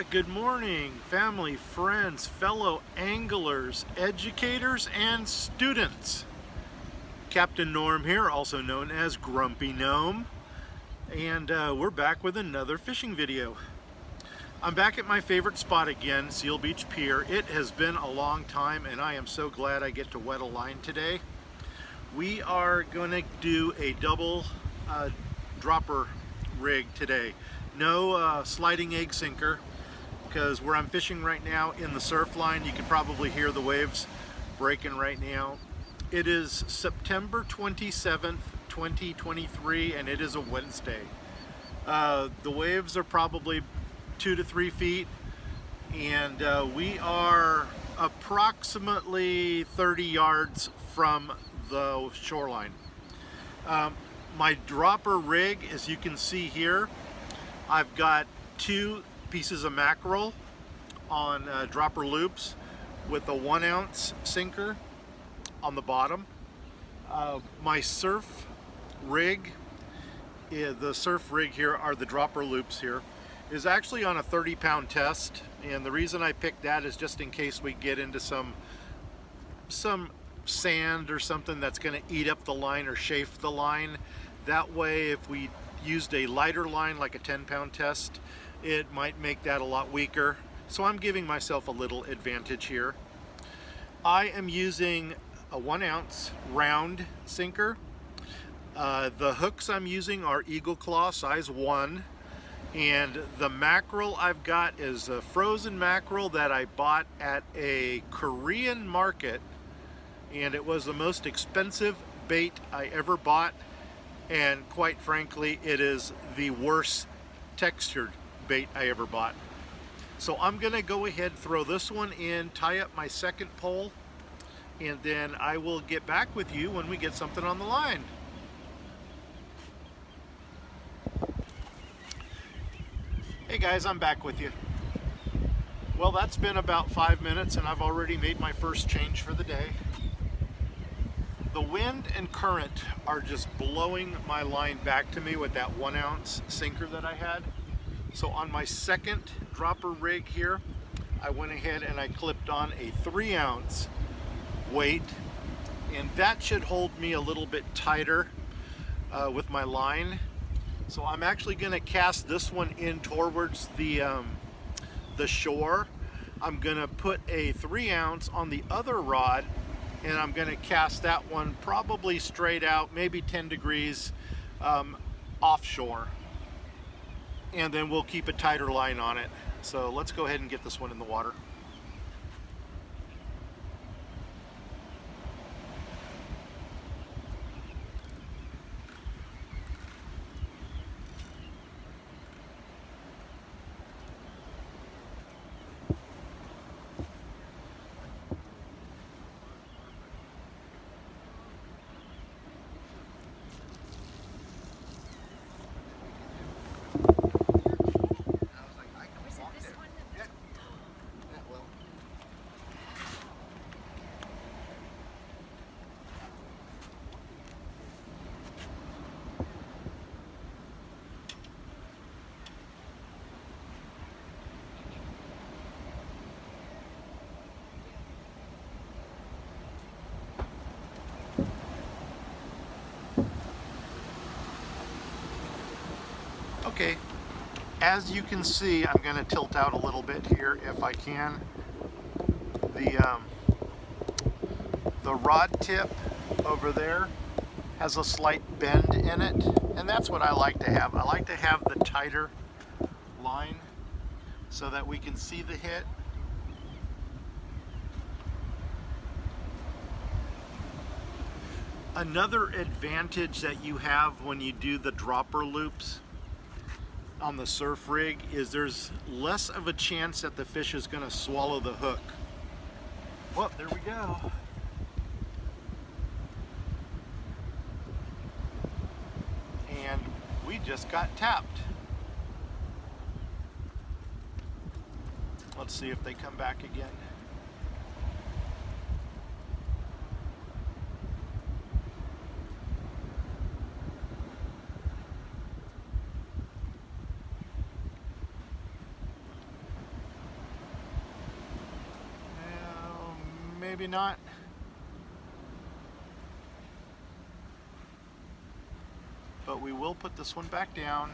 Good morning, family, friends, fellow anglers, educators, and students. Captain Norm here, also known as Grumpy Gnome, and we're back with another fishing video. I'm back at my favorite spot again, Seal Beach Pier. It has been a long time, and I am so glad I get to wet a line today. We are going to do a double dropper rig today. No sliding egg sinker, because where I'm fishing right now in the surf line, you can probably hear the waves breaking right now. It is September 27th, 2023, and it is a Wednesday. The waves are probably 2 to 3 feet, and we are approximately 30 yards from the shoreline. My dropper rig, as you can see here, I've got 2 pieces of mackerel on dropper loops with a 1 ounce sinker on the bottom. My surf rig, the surf rig here are the dropper loops here, is actually on a 30-pound test, and the reason I picked that is just in case we get into some sand or something that's going to eat up the line or chafe the line. That way, if we used a lighter line like a 10-pound test, it might make that a lot weaker. So I'm giving myself a little advantage here. I am using a 1 ounce round sinker. The hooks I'm using are Eagle Claw size 1, and the mackerel I've got is a frozen mackerel that I bought at a Korean market, and it was the most expensive bait I ever bought, and quite frankly it is the worst textured bait I ever bought. So I'm gonna go ahead, throw this one in, tie up my second pole, and then I will get back with you when we get something on the line. Hey guys, I'm back with you. Well, that's been about 5 minutes and I've already made my first change for the day. The wind and current are just blowing my line back to me with that 1 ounce sinker that I had. So on my second dropper rig here, I went ahead and I clipped on a 3 ounce weight, and that should hold me a little bit tighter with my line. So I'm actually going to cast this one in towards the shore. I'm going to put a 3 ounce on the other rod, and I'm going to cast that one probably straight out, maybe 10 degrees offshore. And then we'll keep a tighter line on it. So let's go ahead and get this one in the water. Okay, as you can see, I'm going to tilt out a little bit here if I can. The rod tip over there has a slight bend in it, and that's what I like to have. I like to have the tighter line so that we can see the hit. Another advantage that you have when you do the dropper loops on the surf rig is there's less of a chance that the fish is going to swallow the hook. Well, there we go. And we just got tapped. Let's see if they come back again. maybe not. But we will put this one back down,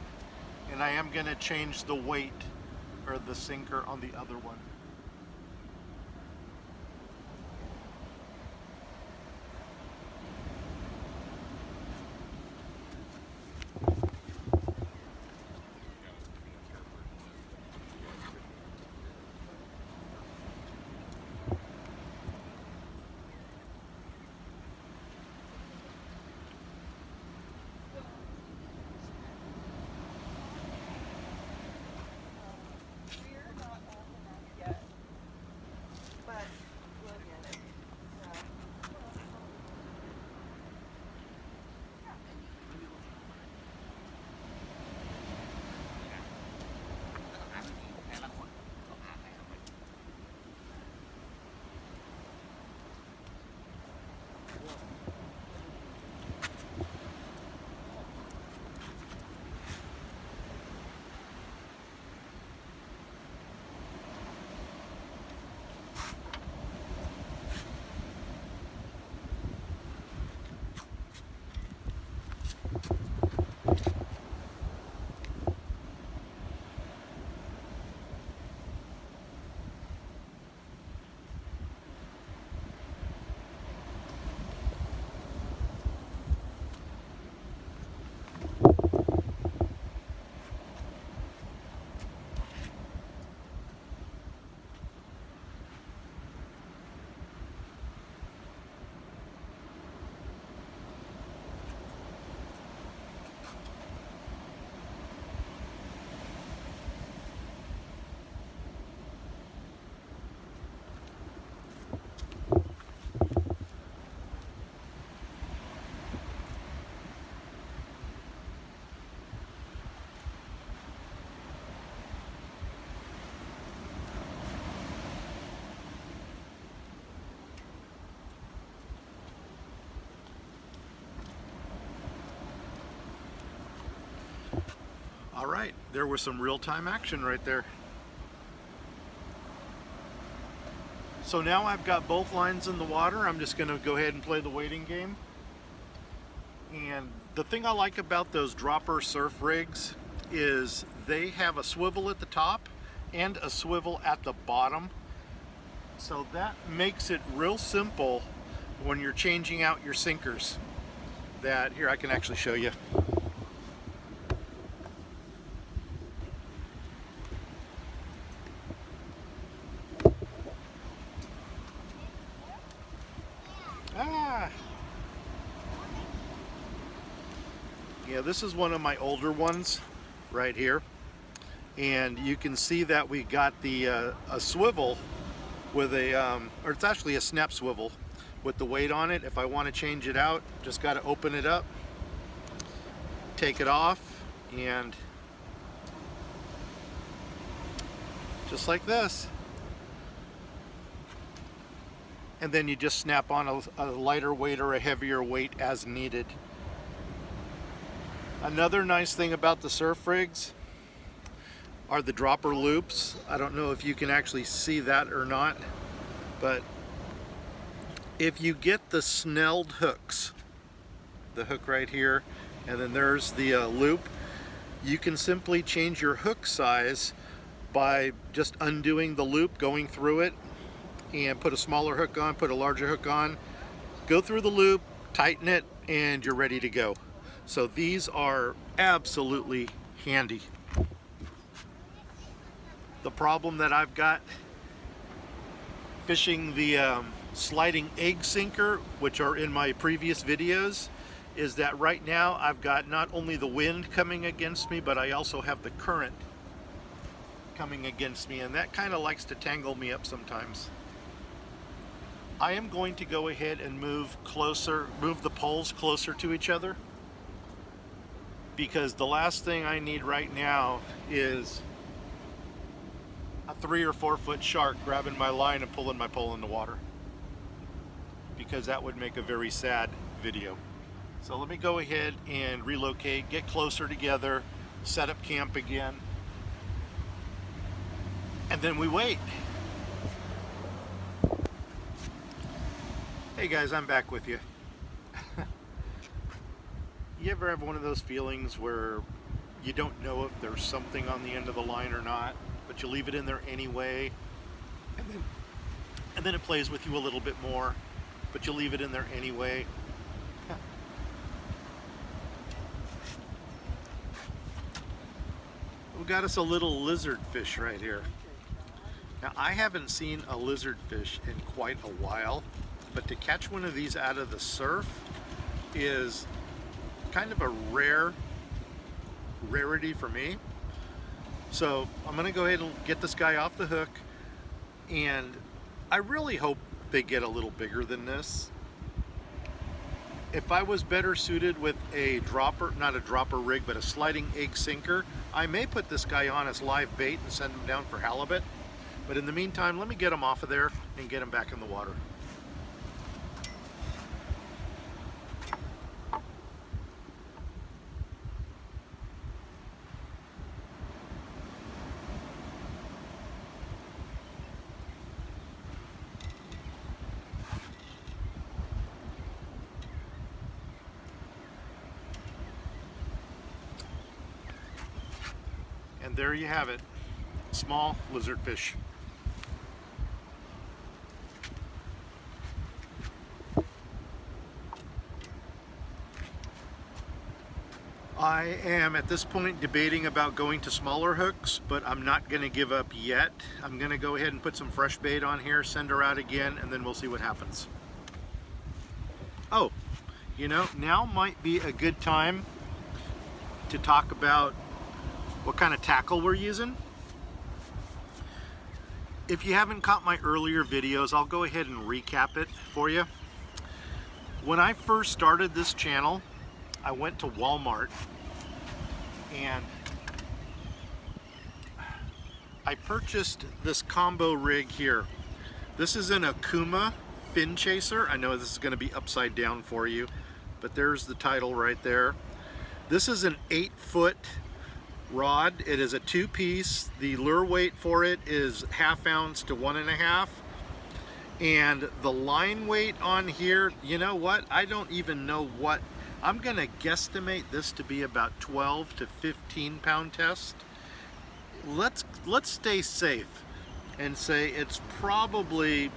and I am going to change the weight or the sinker on the other one. All right, there was some real-time action right there. So now I've got both lines in the water. I'm just going to go ahead and play the waiting game. And the thing I like about those dropper surf rigs is they have a swivel at the top and a swivel at the bottom. So that makes it real simple when you're changing out your sinkers. That, here I can actually show you. Yeah, this is one of my older ones right here, and you can see that we got the a swivel with a or it's actually a snap swivel with the weight on it. If I want to change it out, just got to open it up, take it off, and just like this. And then you just snap on a lighter weight or a heavier weight as needed. Another nice thing about the surf rigs are the dropper loops. I don't know if you can actually see that or not, but if you get the snelled hooks, the hook right here, and then there's the loop, you can simply change your hook size by just undoing the loop, going through it, and put a smaller hook on, put a larger hook on, go through the loop, tighten it, and you're ready to go. So these are absolutely handy. The problem that I've got fishing the sliding egg sinker, which are in my previous videos, is that right now I've got not only the wind coming against me, but I also have the current coming against me, and that kind of likes to tangle me up sometimes. I am going to go ahead and move the poles closer to each other, because the last thing I need right now is a 3 or 4 foot shark grabbing my line and pulling my pole in the water, because that would make a very sad video. So let me go ahead and relocate, get closer together, set up camp again, and then we wait. Hey guys, I'm back with you. You ever have one of those feelings where you don't know if there's something on the end of the line or not, but you leave it in there anyway, and then it plays with you a little bit more, but you leave it in there anyway? We got us a little lizard fish right here. Now, I haven't seen a lizard fish in quite a while, but to catch one of these out of the surf is kind of a rarity for me. So I'm gonna go ahead and get this guy off the hook, and I really hope they get a little bigger than this. If I was better suited with a dropper, not a dropper rig, but a sliding egg sinker, I may put this guy on as live bait and send him down for halibut. But in the meantime, let me get him off of there and get him back in the water. And there you have it, small lizardfish. I am at this point debating about going to smaller hooks, but I'm not going to give up yet. I'm going to go ahead and put some fresh bait on here, send her out again, and then we'll see what happens. Oh, you know, now might be a good time to talk about what kind of tackle we're using. If you haven't caught my earlier videos, I'll go ahead and recap it for you. When I first started this channel, I went to Walmart and I purchased this combo rig here. This is an Okuma fin chaser. I know this is going to be upside down for you, but there's the title right there. This is an 8-foot rod. It is a 2-piece. The lure weight for it is 1/2 ounce to 1.5. And the line weight on here, you know what? I don't even know what. I'm gonna guesstimate this to be about 12 to 15 pound test. Let's stay safe and say it's probably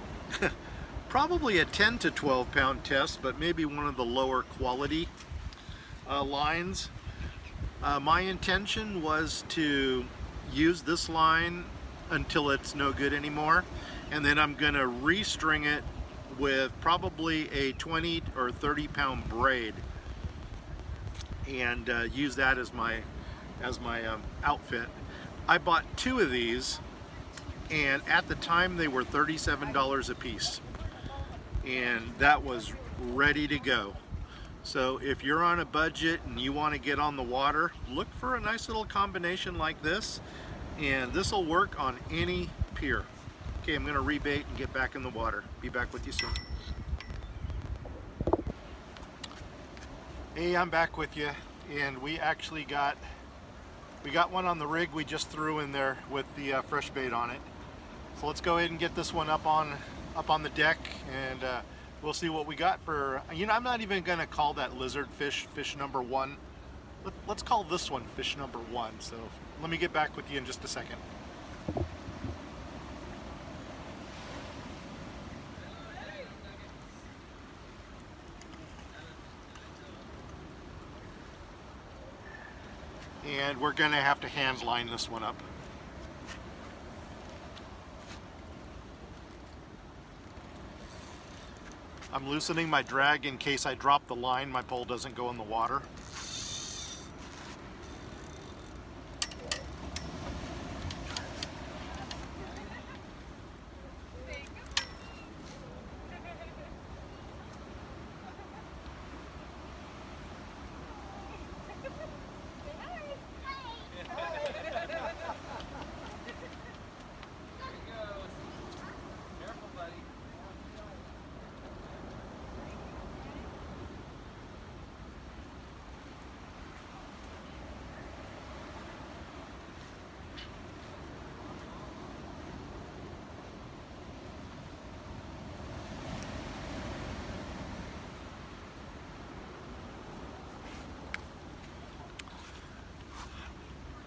probably a 10 to 12 pound test, but maybe one of the lower quality lines. My intention was to use this line until it's no good anymore, and then I'm gonna restring it with probably a 20 or 30 pound braid and use that as my outfit. I bought 2 of these, and at the time they were $37 a piece, and that was ready to go. So if you're on a budget and you want to get on the water, look for a nice little combination like this, and this will work on any pier. Okay, I'm going to rebait and get back in the water. Be back with you soon. Hey, I'm back with you, and we actually got one on the rig we just threw in there with the fresh bait on it. So let's go ahead and get this one up on the deck, and we'll see what we got for, you know, I'm not even gonna call that lizard fish number 1. Let's call this one fish number 1. So let me get back with you in just a second. And we're gonna have to hand line this one up. I'm loosening my drag in case I drop the line, my pole doesn't go in the water.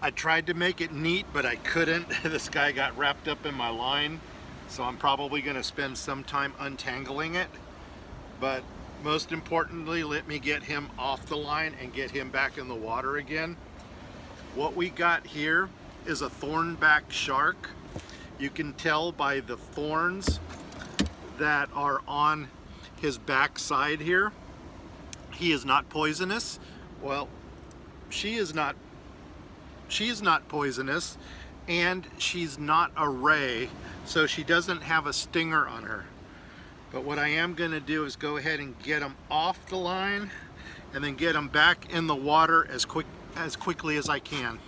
I tried to make it neat, but I couldn't. This guy got wrapped up in my line, so I'm probably going to spend some time untangling it. But most importantly, let me get him off the line and get him back in the water again. What we got here is a thornback shark. You can tell by the thorns that are on his back side here. He is not poisonous. Well, she is not poisonous, and she's not a ray, so she doesn't have a stinger on her. But what I am going to do is go ahead and get him off the line and then get him back in the water as quickly as I can.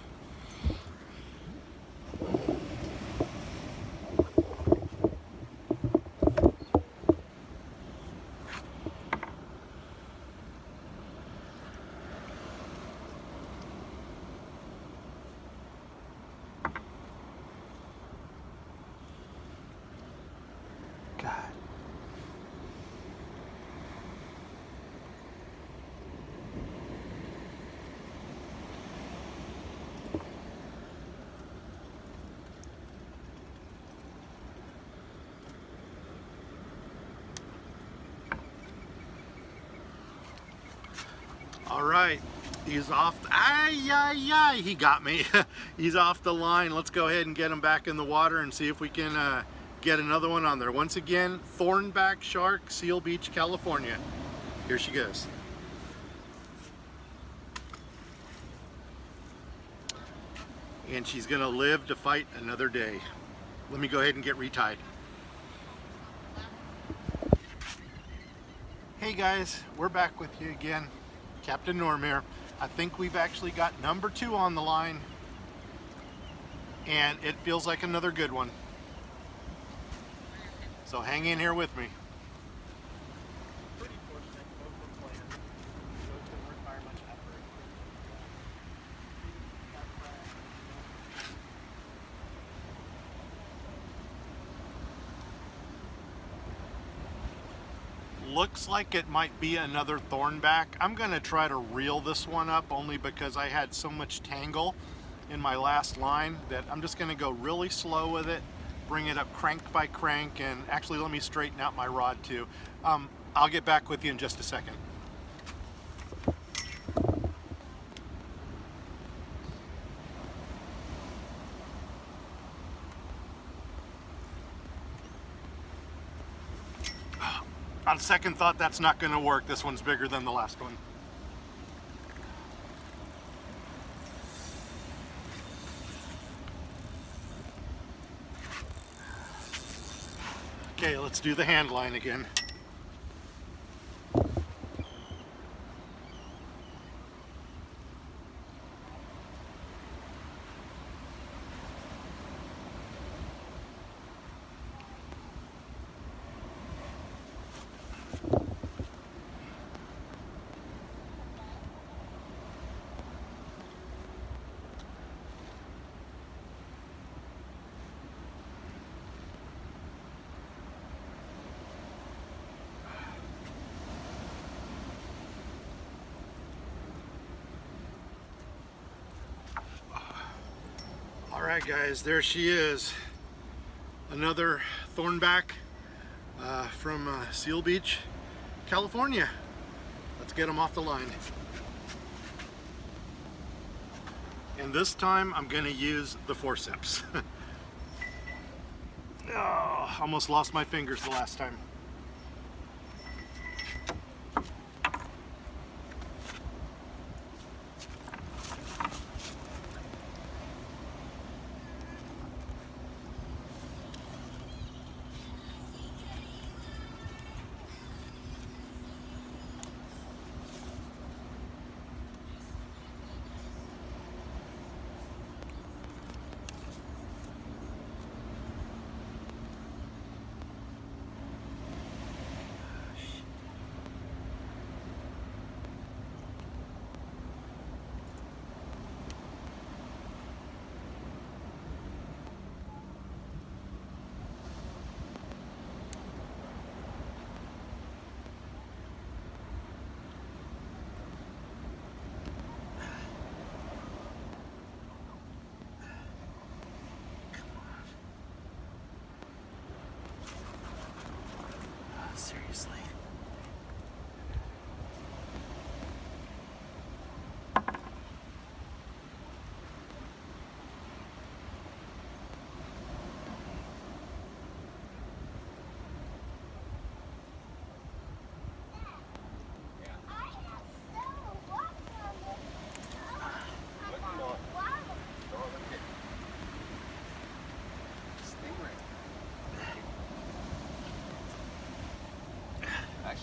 God. All right, he's off. He got me. He's off the line. Let's go ahead and get him back in the water and see if we can get another one on there. Once again, thornback shark, Seal Beach, California. Here she goes. And she's gonna live to fight another day. Let me go ahead and get retied. Hey guys, we're back with you again. Captain Gnome here. I think we've actually got number 2 on the line, and it feels like another good one. So hang in here with me. Pretty fortunate, both were planned, so it didn't require much effort. Looks like it might be another thornback. I'm gonna try to reel this one up only because I had so much tangle in my last line that I'm just gonna go really slow with it, bring it up crank by crank, and actually let me straighten out my rod too. I'll get back with you in just a second. On second thought, that's not going to work. This one's bigger than the last one. Okay, let's do the hand line again. Alright guys, there she is. Another thornback from Seal Beach, California. Let's get them off the line. And this time I'm going to use the forceps. Oh, almost lost my fingers the last time.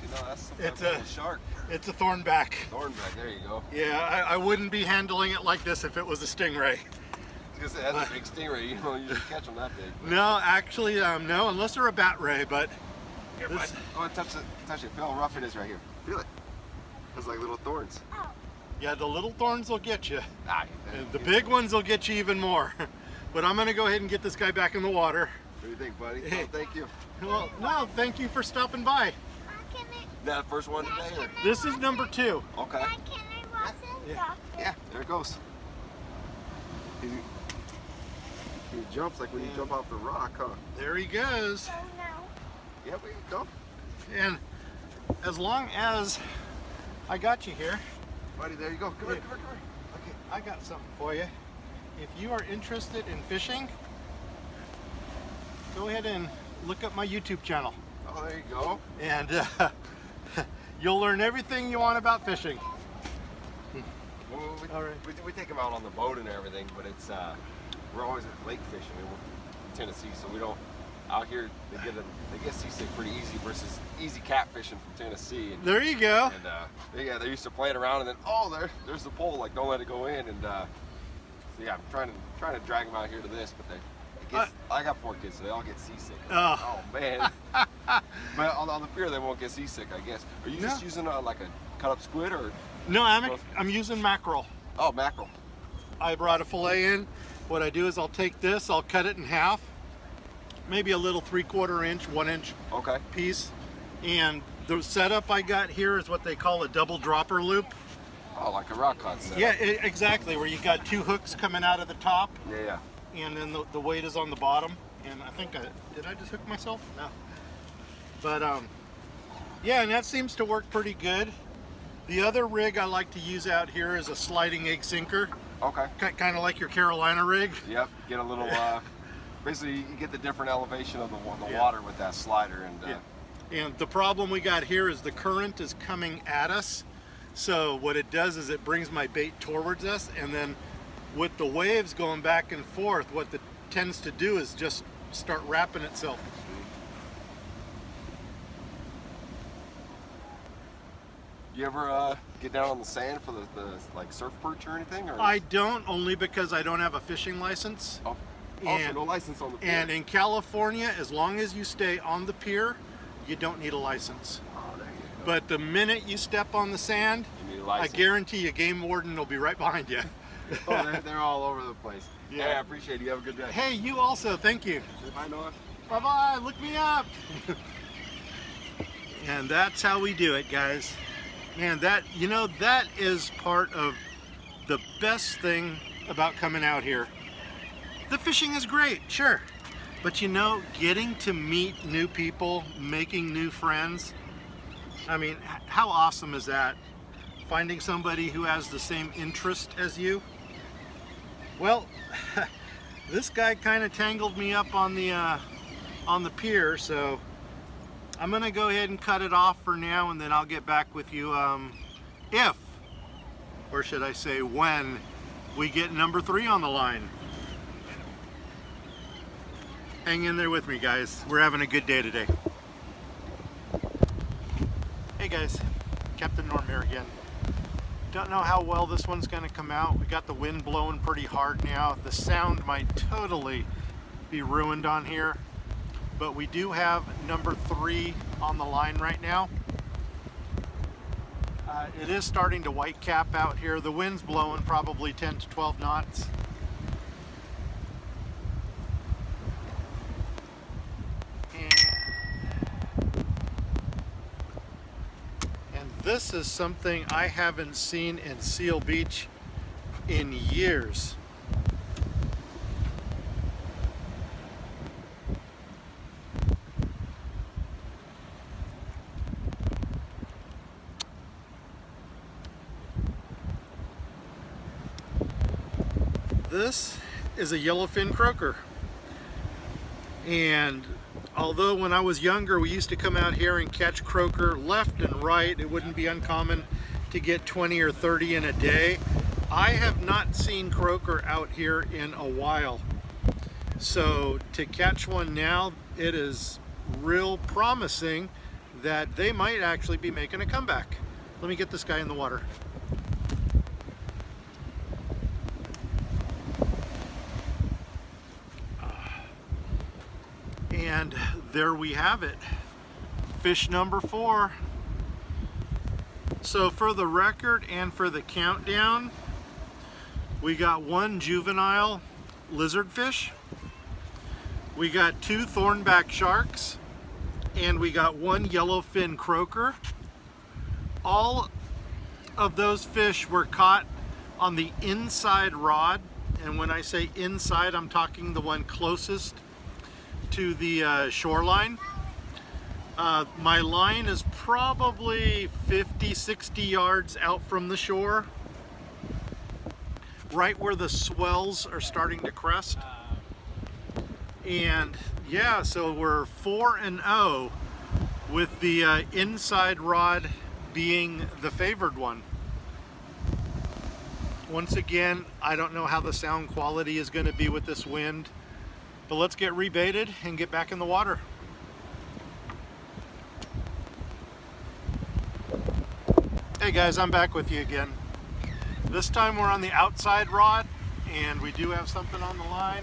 Actually, no, that's some It's type a- of shark. It's a thornback. Thornback, there you go. Yeah, I wouldn't be handling it like this if it was a stingray. I was gonna say, that's a big stingray. You don't usually catch them that big. No, actually, no, unless they're a bat ray, but Here, this- bud. Go and touch it. Feel how rough it is right here. Feel it. It's like little thorns. yeah, the little thorns will get you. Ah, And the big ones will get you even more. But I'm gonna go ahead and get this guy back in the water. What do you think, buddy? Hey. Oh, thank you. Well, no, thank you for stopping by. That first one today, or? This is number 2. Okay. Yeah. Yeah, there it goes. He jumps like when you jump off the rock, huh? There he goes. Yeah, we go. And as long as I got you here, Buddy, there you go. Come here, come here, come here. okay, I got something for you. If you are interested in fishing, go ahead and look up my YouTube channel. Oh, there you go. And you'll learn everything you want about fishing. Well, All right. we take them out on the boat and everything, but it's we're always at lake fishing. And we're from Tennessee, so we don't out here. They get seasick pretty easy versus easy catfishing from Tennessee. And, There you go. and they're used to playing around, and then there's the pole. Like, don't let it go in. And so yeah, I'm trying to drag them out here to this, but I got 4 kids, so they all get seasick. Oh. Oh man. But on the pier, they won't get seasick, I guess. Are you just using like a cut up squid or? No, I'm using mackerel. Oh, mackerel. I brought a fillet in. What I do is I'll take this, I'll cut it in half, maybe a little 3/4 inch, 1 inch Okay. piece. And the setup I got here is what they call a double dropper loop. Oh, like a rock concept. Yeah, exactly, where you got 2 hooks coming out of the top, Yeah. and then the weight is on the bottom. And I think did I just hook myself? No. But yeah, and that seems to work pretty good. The other rig I like to use out here is a sliding egg sinker, Okay. kind of like your Carolina rig. Yep. Get a little. Basically, you get the different elevation of the Yeah. water with that slider, and And the problem we got here is the current is coming at us. So what it does is it brings my bait towards us, and then with the waves going back and forth, what it tends to do is just start wrapping itself. You ever get down on the sand for the like surf perch or anything? Or I don't, only because I don't have a fishing license. Oh, also and- no license on the pier. And in California, as long as you stay on the pier, you don't need a license. Oh, there you go. But the minute you step on the sand, You need a I license. guarantee you game warden will be right behind you. Oh, they're all over the place. Yeah. Hey, I appreciate it. You have a good day. Hey, you also, thank you. Bye, Noah. Bye-bye, look me up. And that's how we do it, guys. Man, that is part of the best thing about coming out here. The fishing is great, sure. But getting to meet new people, making new friends, I mean, how awesome is that? Finding somebody who has the same interest as you. Well, this guy kind of tangled me up on the pier, so I'm gonna go ahead and cut it off for now, and then I'll get back with you if, or should I say when, we get number 3 on the line. Hang in there with me, guys. We're having a good day today. Hey guys, Captain Norm here again. Don't know how well this one's gonna come out. We got the wind blowing pretty hard now. The sound might totally be ruined on here, but we do have number 3 on the line right now. It is starting to white cap out here. The wind's blowing probably 10 to 12 knots. And this is something I haven't seen in Seal Beach in years. This is a yellowfin croaker. And although when I was younger we used to come out here and catch croaker left and right, it wouldn't be uncommon to get 20 or 30 in a day. I have not seen croaker out here in a while. So to catch one now, it is real promising that they might actually be making a comeback. Let me get this guy in the water. And there we have it. Fish number 4. So for the record and for the countdown, we got 1 juvenile lizardfish, we got 2 thornback sharks, and we got 1 yellowfin croaker. All of those fish were caught on the inside rod, and when I say inside, I'm talking the one closest to the shoreline. My line is probably 50-60 yards out from the shore, right where the swells are starting to crest. And yeah, so we're 4-0 with the inside rod being the favored one. Once again, I don't know how the sound quality is going to be with this wind, but let's get rebaited and get back in the water. Hey guys, I'm back with you again. This time we're on the outside rod, and we do have something on the line.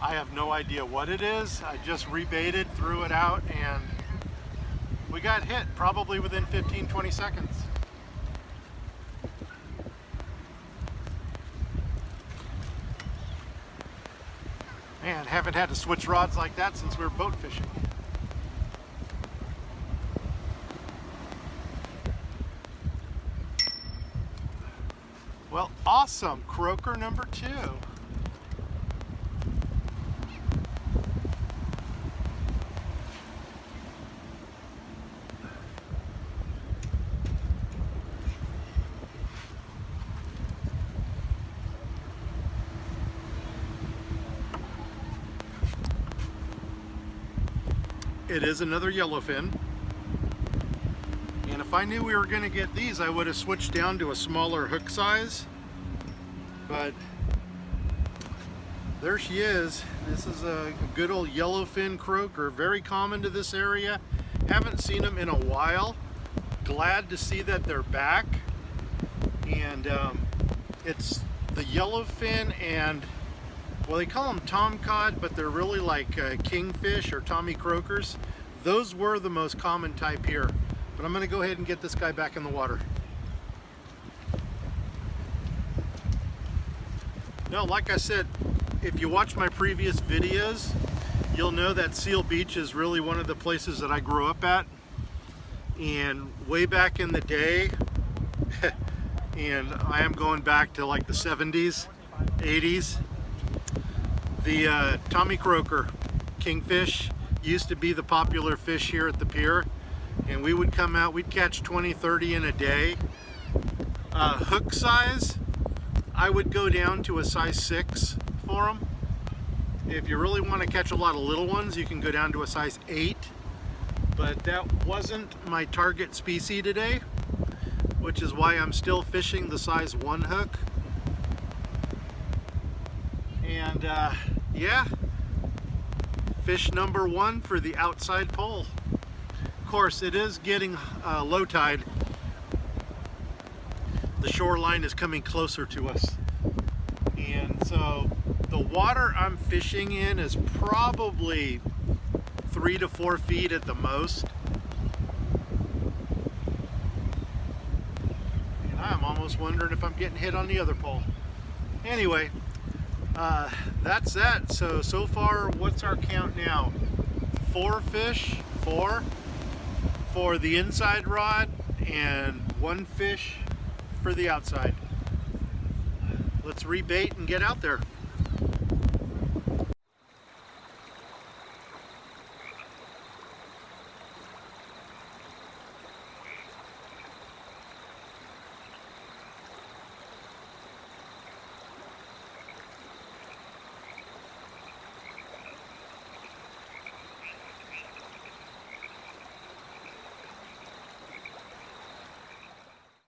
I have no idea what it is. I just rebaited, threw it out, and we got hit probably within 15-20 seconds. Man, haven't had to switch rods like that since we were boat fishing. Well, awesome. Croaker number 2. It is another yellowfin. And if I knew we were going to get these, I would have switched down to a smaller hook size. But there she is. This is a good old yellowfin croaker, very common to this area. Haven't seen them in a while. Glad to see that they're back. And it's the yellowfin and, well, they call them tomcod, but they're really like kingfish or tommy croakers. Those were the most common type here. But I'm going to go ahead and get this guy back in the water. Now, like I said, if you watch my previous videos, you'll know that Seal Beach is really one of the places that I grew up at. And way back in the day, and I am going back to like the 70s, 80s, the tommy croaker, kingfish, used to be the popular fish here at the pier. And we would come out, we'd catch 20, 30 in a day. Hook size, I would go down to a size 6 for them. If you really want to catch a lot of little ones, you can go down to a size 8. But that wasn't my target species today, which is why I'm still fishing the size 1 hook. And yeah, fish number 1 for the outside pole. Of course, it is getting low tide. The shoreline is coming closer to us. And so the water I'm fishing in is probably 3 to 4 feet at the most. And I'm almost wondering if I'm getting hit on the other pole. Anyway, that's that. So far, what's our count now? 4 fish, 4 for the inside rod and 1 fish for the outside. Let's rebait and get out there.